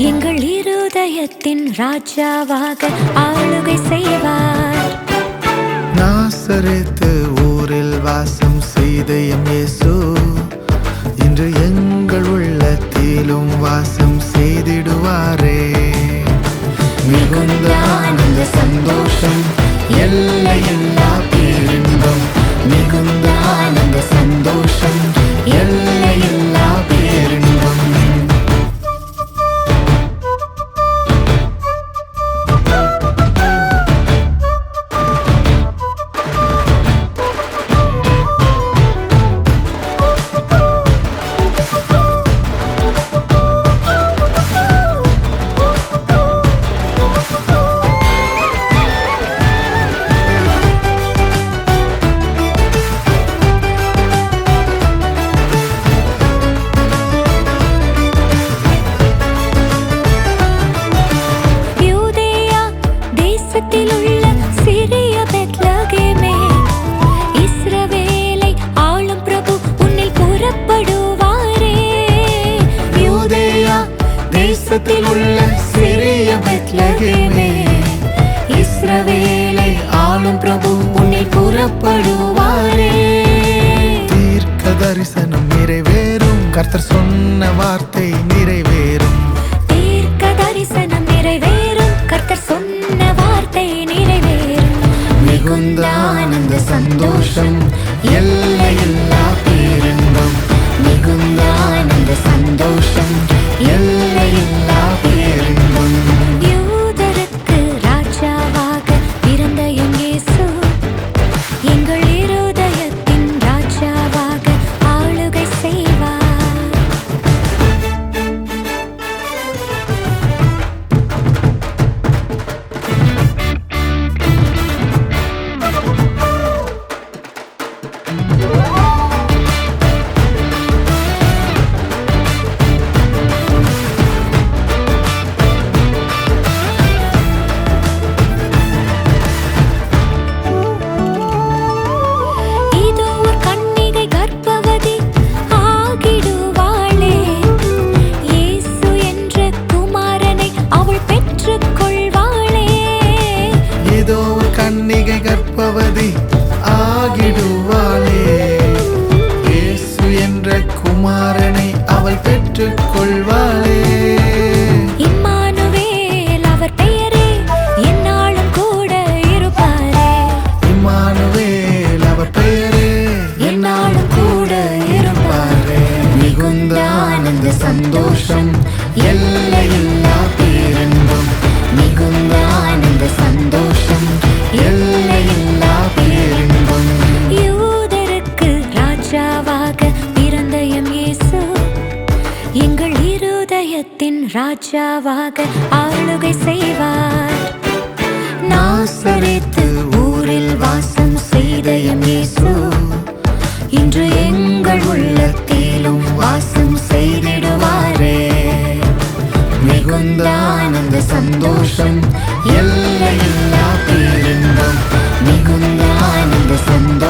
எங்கள் இருதயத்தின் ராஜாவாக ஆளுகை செய்வார். நாசரேத்து ஊரில் வாசம் செய்த எம் இயேசு இன்று எங்கள் உள்ளத்திலும் வாசம் செய்திடுவாரே. மிகுந்த ஆனந்த சந்தோஷம், எல்லையில்லா பேரின்பம். மிகுந்த ஆனந்த சந்தோஷம், எல்லையில்லா பேரின்பம். தேசத்தில் உள்ள சிறிய பெத்லகேமே, இஸ்ரவேலை ஆளும் பிரபு உன்னில் புறப்படுவாரே. தீர்க்க தரிசனம் நிறைவேறும், கர்த்தர் சொன்ன வார்த்தை நிறைவேறும். தீர்க்க தரிசனம் நிறைவேறும், கர்த்தர் சொன்ன வார்த்தை நிறைவேறும். மிகுந்த ஆனந்த சந்தோஷம், எல்லையில்லா பேரின்பம். மிகுந்த ஆனந்த சந்தோஷம், எல்லையில்லா பேரின்பம். யூதருக்கு ராஜாவாக பிறந்த எம் இயேசு எங்கள் இருதயத்தின் ராஜாவாக ஆளுகை செய்வார். கன்னிகை கர்ப்பவதி ஆகிடுவாளே, இயேசு என்ற குமாரனை அவள் பெற்றுக் கொள்வாளே. இம்மானுவேல் அவர் பெயரே, என்னாலும் கூட இருப்பாரே. இம்மானுவேல் அவர் பெயரே, என்னாலும் கூட இருப்பாரே. மிகுந்த ஆனந்த சந்தோஷம், எல்லையில்லா பேரின்பம். மிகுந்த ஆனந்த சந்தோஷம், எல்லையில்லா பேரின்பம். யூதருக்கு ராஜாவாக பிறந்த எம் இயேசு எங்கள் இருதயத்தின் ராஜாவாக ஆளுகை செய்வார். நாசரேத்து ஊரில் வாசம் செய்த எம் இயேசு இன்று எங்கள் உள்ளத்திலும் வாசம் செய்திடுவாரே. மிகுந்த ஆனந்த சந்தோஷம், எல்லையில்லா பேரின்பம். மிகுந்த ஆனந்த சந்தோஷம்.